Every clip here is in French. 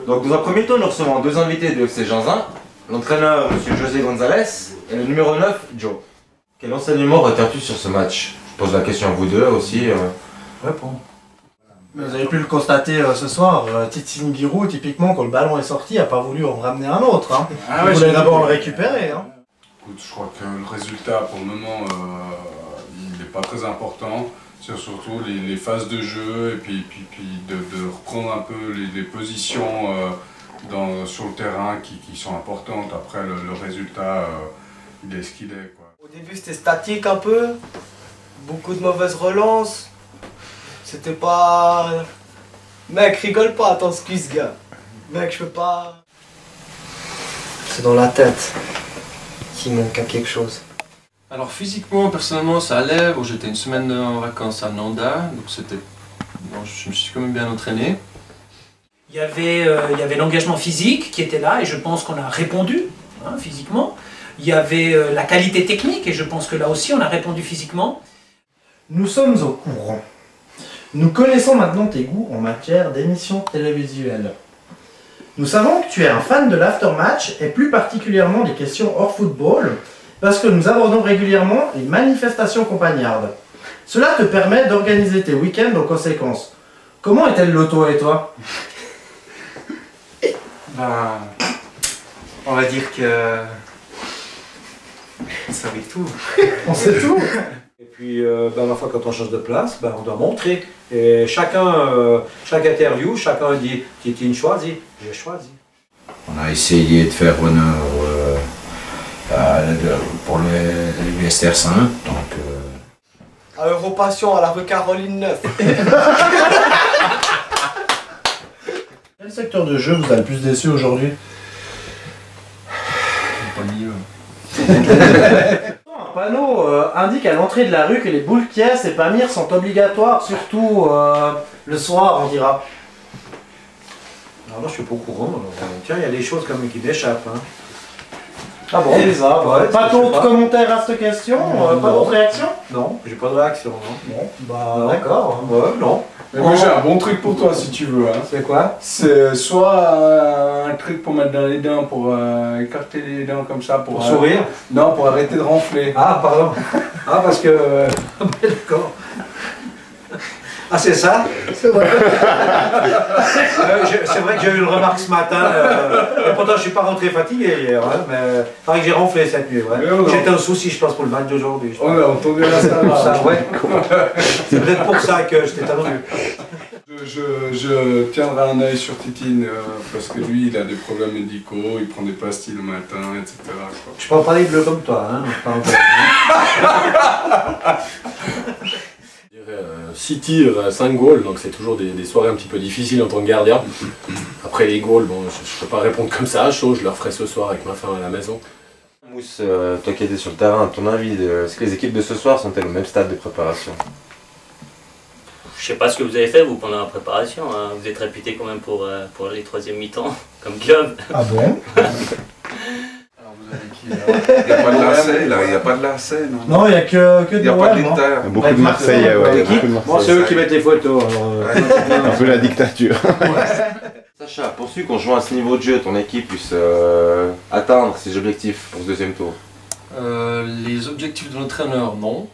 Donc dans un premier temps, nous recevons deux invités de FC Janzin, l'entraîneur M. José González et le numéro 9, Joe. Quel enseignement retiens-tu sur ce match? Je pose la question à vous deux aussi. Réponds. Vous avez pu le constater ce soir, Titi Nguirou, typiquement, quand le ballon est sorti, n'a pas voulu en ramener un autre. Hein. Ah Il voulait d'abord le récupérer. Hein. Écoute, je crois que le résultat, pour le moment, il n'est pas très important. C'est surtout les phases de jeu et puis de reprendre un peu les positions sur le terrain qui sont importantes. Après, le résultat, il est ce qu'il est, quoi. Au début, c'était statique un peu. Beaucoup de mauvaises relances. C'était pas... Mec, rigole pas, attends, excuse, gars. Mec, je peux pas... C'est dans la tête qu'il manque à quelque chose. Alors physiquement, personnellement, ça allait. Bon, j'étais une semaine en vacances à Nanda, donc c'était... Bon, je me suis quand même bien entraîné. Il y avait l'engagement physique qui était là et je pense qu'on a répondu hein, physiquement. Il y avait la qualité technique et je pense que là aussi on a répondu physiquement. Nous sommes au courant. Nous connaissons maintenant tes goûts en matière d'émissions télévisuelles. Nous savons que tu es un fan de l'aftermatch et plus particulièrement des questions hors football parce que nous abordons régulièrement les manifestations compagnardes. Cela te permet d'organiser tes week-ends en conséquence. Comment est-elle l'auto et toi? Ben, on va dire que on savait tout. On sait tout. Et puis, la fois quand on change de place, on doit montrer. Et chaque interview, chacun dit Titine choisi, j'ai choisi. On a essayé de faire honneur pour l'USR 5, donc... À Europassion, à la rue Caroline 9. Quel secteur de jeu vous a le plus déçu aujourd'hui? Pas mieux. Un panneau indique à l'entrée de la rue que les boules pièces et pamir sont obligatoires, surtout le soir, on dira. Alors là, je suis pas au courant. Alors, tiens, il y a des choses quand même qui m'échappent. Hein. Ah bon, bizarre. Ouais, pas d'autres commentaires à cette question? Pas d'autres réactions? Non, j'ai pas de réaction. Non. Bon, bah d'accord. Ouais, non. Mais moi j'ai un bon truc pour toi si tu veux. Hein. C'est quoi? C'est soit un truc pour mettre dans les dents, pour écarter les dents comme ça. Pour sourire? Non, pour arrêter de ronfler. Ah, pardon. Ah, parce que... D'accord. Ah, c'est ça? C'est vrai. C'est vrai que j'ai eu une remarque ce matin. Et pourtant, je suis pas rentré fatigué hier. Hein, mais il paraît que j'ai ronflé cette nuit. Ouais. J'étais un souci, je pense, pour le match d'aujourd'hui. On a entendu la salle. Ouais. C'est peut-être pour ça que je t'ai tendu. Je tiendrai un œil sur Titine parce que lui il a des problèmes médicaux, il prend des pastilles le matin, etc. Quoi. Je prends pas les bleus comme toi, hein. Je dirais 6 tirs, 5 goals, donc c'est toujours des soirées un petit peu difficiles en tant que gardien. Après les goals, bon, je peux pas répondre comme ça à chaud, je le referai ce soir avec ma femme à la maison. Mousse, toi qui étais sur le terrain, ton avis, est-ce que les équipes de ce soir sont-elles au même stade de préparation? Je sais pas ce que vous avez fait vous pendant la préparation, hein. Vous êtes réputé quand même pour les troisième mi-temps, comme club. Ah bon? Alors vous avez qui là? Il n'y a pas de lacet là, il n'y a pas de lacet non? Non, il n'y a que Il n'y a pas de l'Inter. Il y a beaucoup de Marseille, ouais. Bon, c'est eux qui mettent les photos. Alors, Un peu la dictature. Sacha, poursuis qu'on joue à ce niveau de jeu, ton équipe puisse atteindre ses objectifs pour ce deuxième tour. Les objectifs de l'entraîneur, non.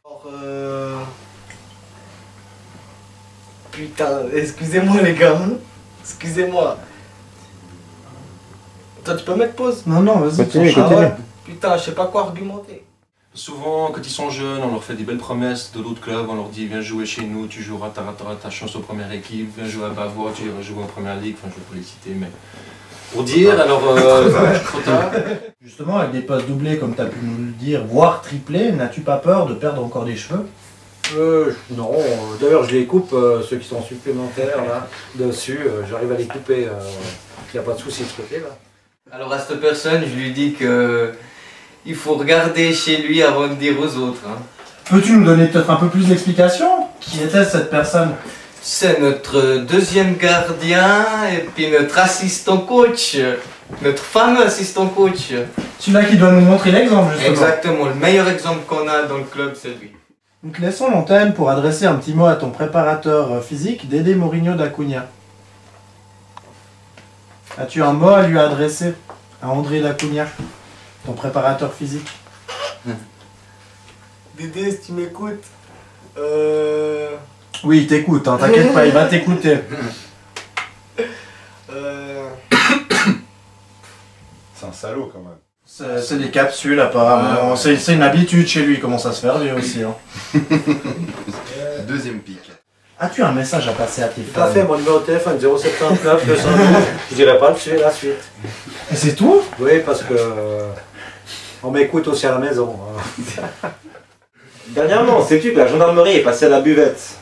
Alors, Putain, excusez-moi les gars. Excusez-moi. Toi, tu peux mettre pause? Non, non, vas-y. Continue. Putain, je sais pas quoi argumenter. Souvent, quand ils sont jeunes, on leur fait des belles promesses de l'autre club, on leur dit viens jouer chez nous, tu joueras ta chance aux premières équipes, viens jouer à Bavois, tu iras jouer en première ligue, enfin je vais pas les citer, mais... Pour dire, alors, trop tard. Justement, avec des passes doublées, comme tu as pu nous le dire, voire triplées, n'as-tu pas peur de perdre encore des cheveux? non, d'ailleurs je les coupe, ceux qui sont supplémentaires là, dessus, j'arrive à les couper, il n'y a pas de souci de ce côté là. Alors à cette personne, je lui dis que il faut regarder chez lui avant de dire aux autres. Hein. Peux-tu nous donner peut-être un peu plus d'explications? Qui était cette personne? C'est notre deuxième gardien et puis notre assistant coach. Notre fameux assistant coach. Celui-là qui doit nous montrer l'exemple, justement. Exactement, le meilleur exemple qu'on a dans le club, c'est lui. Nous te laissons l'antenne pour adresser un petit mot à ton préparateur physique, Dédé Mourinho d'Acunha. As-tu un mot à lui adresser à André Lacounia, ton préparateur physique? Dédé, si tu m'écoutes, Oui, il t'écoute, hein, t'inquiète pas, il va t'écouter. C'est un salaud quand même. C'est des capsules apparemment, c'est une habitude chez lui, il commence à se faire vieux aussi. Hein. Deuxième pic. As-tu un message à passer à tes Tout fans? à fait, mon numéro de téléphone 079 212. Je dirais pas la suite. Et c'est tout? Oui, parce que on m'écoute aussi à la maison. Dernièrement, sais-tu que la gendarmerie est passée à la buvette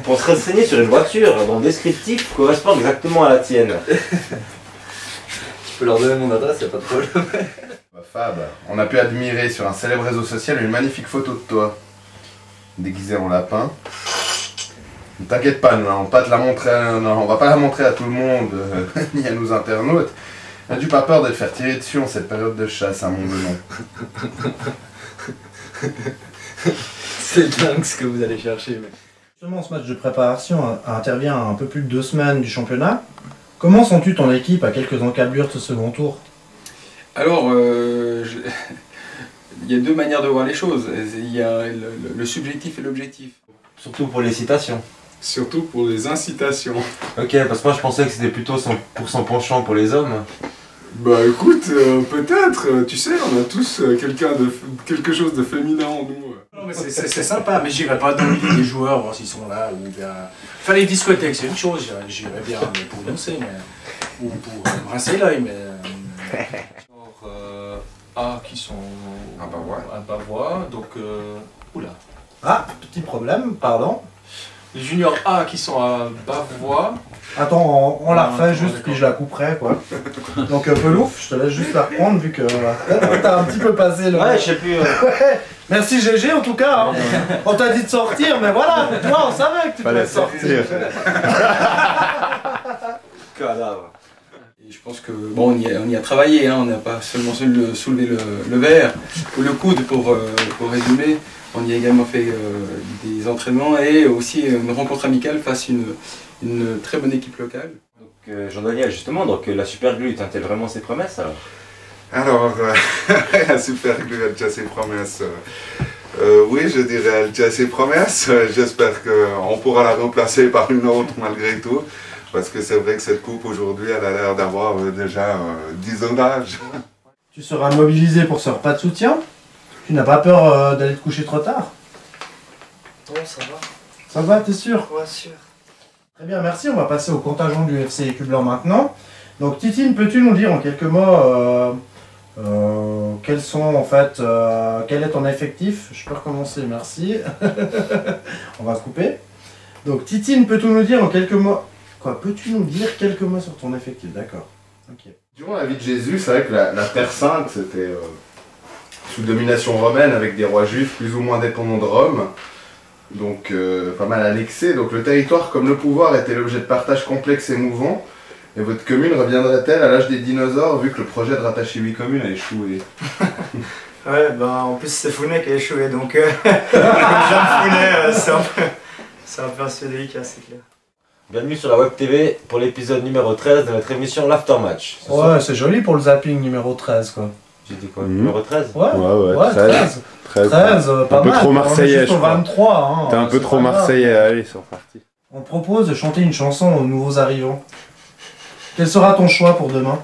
pour se renseigner sur une voiture dont le descriptif correspond exactement à la tienne? Tu peux leur donner mon adresse, y'a pas de problème. Fab, on a pu admirer sur un célèbre réseau social une magnifique photo de toi, déguisé en lapin. Ne t'inquiète pas, nous, on va pas te la montrer, on va pas la montrer à tout le monde, ni à nos internautes. N'as-tu pas peur de te faire tirer dessus en cette période de chasse à Mont-Benon? C'est dingue ce que vous allez chercher, mec. Justement, ce match de préparation intervient à un peu plus de 2 semaines du championnat. Comment sens-tu ton équipe à quelques encablures de ce second tour? Alors, il y a deux manières de voir les choses. Il y a le subjectif et l'objectif. Surtout pour les citations. Surtout pour les incitations. Ok, parce que moi je pensais que c'était plutôt 100% penchant pour les hommes. Bah écoute, peut-être, tu sais, on a tous quelque chose de féminin en nous. Non, mais c'est sympa, mais j'irai pas dans le lit des joueurs, voir s'ils sont là, ou bien... Enfin, les discothèques, c'est une chose, j'irai bien pour danser, mais... ou pour brasser l'œil, mais... A qui sont à Bavois, donc... Oula. Ah, petit problème, pardon. Les juniors A qui sont à Bavois. Attends, on la refait juste, puis je la couperai, quoi. Donc, Pelouf, je te laisse juste la reprendre, vu que t'as un petit peu passé le... Ouais, je sais plus... Ouais. Merci GG, en tout cas. Hein. On t'a dit de sortir, mais voilà, toi, on savait que tu devais sortir. Cadavre. Et je pense que, bon, on y a travaillé, hein, on n'a pas seulement soulevé le verre ou le coude pour résumer. On y a également fait des entraînements et aussi une rencontre amicale face à une très bonne équipe locale. Donc Jean-Daniel, justement, donc la Super Glue tient-elle vraiment ses promesses alors? Alors, la Super Glue, elle tient ses promesses. Oui, je dirais, elle tient ses promesses. J'espère qu'on pourra la remplacer par une autre malgré tout. Parce que c'est vrai que cette coupe aujourd'hui, elle a l'air d'avoir déjà 10 ans d'âge. Tu seras mobilisé pour ce repas de soutien? Tu n'as pas peur d'aller te coucher trop tard? Non, ça va. Ça va, t'es sûr? Ouais, sûr. Très bien, merci. On va passer au contingent du FC Écu Blanc maintenant. Donc, Titine, peux-tu nous dire en quelques mots quels sont en fait, quel est ton effectif? Je peux recommencer, merci. On va couper. Donc, Titine, peux-tu nous dire en quelques mots... Quoi, peux-tu nous dire quelques mots sur ton effectif? D'accord. Ok. Durant la vie de Jésus, c'est vrai que la Terre Sainte, c'était sous domination romaine avec des rois juifs plus ou moins dépendants de Rome. Donc pas mal annexés. Donc le territoire comme le pouvoir était l'objet de partage complexe et mouvant. Et votre commune reviendrait-elle à l'âge des dinosaures vu que le projet de rattacher 8 communes a échoué? Ouais, ben en plus c'est Founet qui a échoué, donc comme Jean Founet, c'est un peu un peu délicat, c'est clair. Bienvenue sur la Web TV pour l'épisode numéro 13 de notre émission l'Aftermatch. Ouais, c'est joli pour le zapping numéro 13, quoi. J'ai dit quoi, numéro 13? Ouais, ouais, 13. 13, pas un peu mal. trop marseillais, je crois. 23, hein, t'es un peu trop marseillais, allez, c'est reparti. On te propose de chanter une chanson aux nouveaux arrivants. Quel sera ton choix pour demain?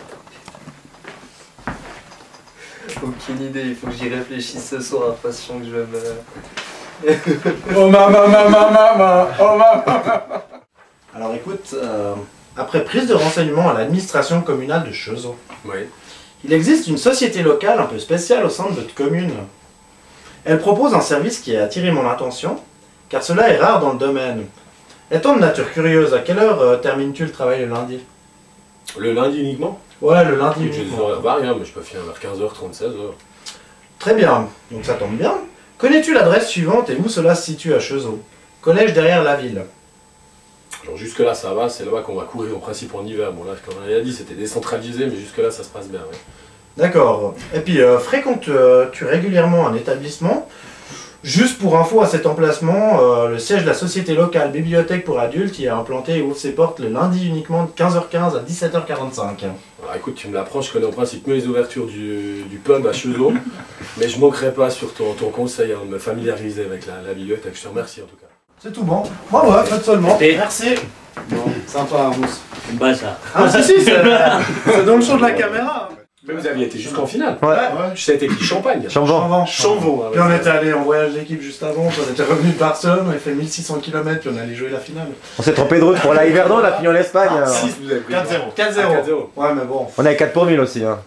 Aucune idée, il faut que j'y réfléchisse ce soir, pas sûr que je vais me... Oh maman, oh maman. Alors écoute, après prise de renseignements à l'administration communale de Cheuzot, Oui. il existe une société locale un peu spéciale au sein de votre commune. Elle propose un service qui a attiré mon attention, car cela est rare dans le domaine. Étant de nature curieuse, à quelle heure termines-tu le travail le lundi? Le lundi uniquement? Ouais, le lundi Je uniquement. ne rien, mais je peux finir vers 15h30, 16h. Très bien, donc ça tombe bien. Connais-tu l'adresse suivante et où cela se situe à Cheuzot? Collège derrière la ville. Alors jusque là ça va, c'est là-bas qu'on va courir en principe en hiver. Bon là, comme on l'a dit, c'était décentralisé, mais jusque là ça se passe bien. Oui. D'accord. Et puis, fréquentes-tu régulièrement un établissement Juste pour info, à cet emplacement, le siège de la société locale Bibliothèque pour adultes y est implanté et ouvre ses portes le lundi uniquement de 15h15 à 17h45. Alors, écoute, tu me l'apprends, je connais en principe mieux les ouvertures du pub à Cheneau, mais je manquerai pas sur ton conseil de me familiariser avec la bibliothèque. Je te remercie en tout cas. C'est tout bon. Bon, ouais, faites seulement. Merci. Bon, sympa, Mousse. Bah ça. Ah, si, c'est dans le champ de la caméra. Mais vous aviez été jusqu'en finale. Ouais. Ça a été qui Champagne. Chambon. Chambon. Puis on était allé en voyage d'équipe juste avant, puis on était revenu de Barcelone, on a fait 1600 km, puis on allait jouer la finale. On s'est trompé de route pour la Yverdon, on a fini en Espagne. Ah, alors. 6, vous avez pris 4-0. 4-0. Ouais, mais bon. On est à 4 pour 1000 aussi. Hein.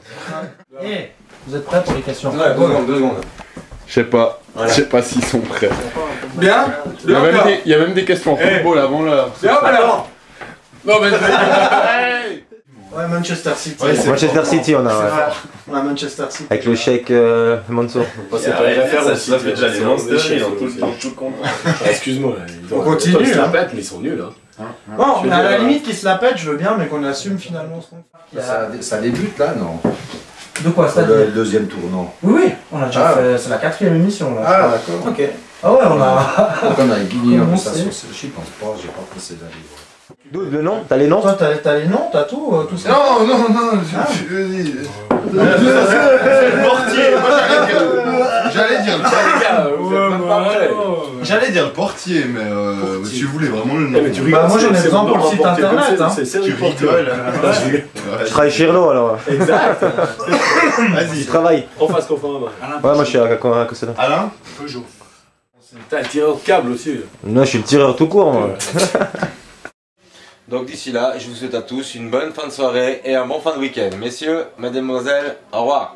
Eh, vous êtes prêts pour les questions? Ouais, 2 secondes. Je sais pas. Je sais pas s'ils sont prêts. Bien. Il y a même des questions en football avant l'heure. Bien, alors. Non mais Ouais, Manchester City. Ouais, Manchester City, on a. Ouais. On a Manchester City. Avec le chèque Mansour. C'est pas une affaire aussi. Ça fait déjà les Monsters, ils ont tout le temps tout compte. Excuse-moi. On continue. Ils se la hein. pètent, mais ils sont nuls. Hein. Bon, mais à la limite qu'ils se la pètent, je veux bien, mais qu'on assume finalement ce qu'on fait. Ça débute là, non? De quoi, Le c'est-à-dire? deuxième tournant. Oui, oui, on a déjà fait. C'est la 4e émission là. Ah, d'accord. Ok. Ah ouais, on a. Donc on a gagné Comment ça c'est sur ce. Je pense pas, j'ai pas précisé d'aller voir. D'où le nom? T'as les noms? Toi, t'as les noms, t'as tout ça? Non, non, non, Portier. J'allais dire le portier, mais tu voulais vraiment le nom. Bah, moi j'en ai besoin pour le site internet. Hein. Tu rigoles. Je travaille chez Renault alors. Exact. Vas-y. Je travaille. On fasse conformément. Ouais, moi je suis à Cossada. Alain Peugeot. T'as le tireur de câble aussi. Non, je suis le tireur tout court moi. Donc d'ici là, je vous souhaite à tous une bonne fin de soirée et un bon fin de week-end. Messieurs, mesdemoiselles, au revoir.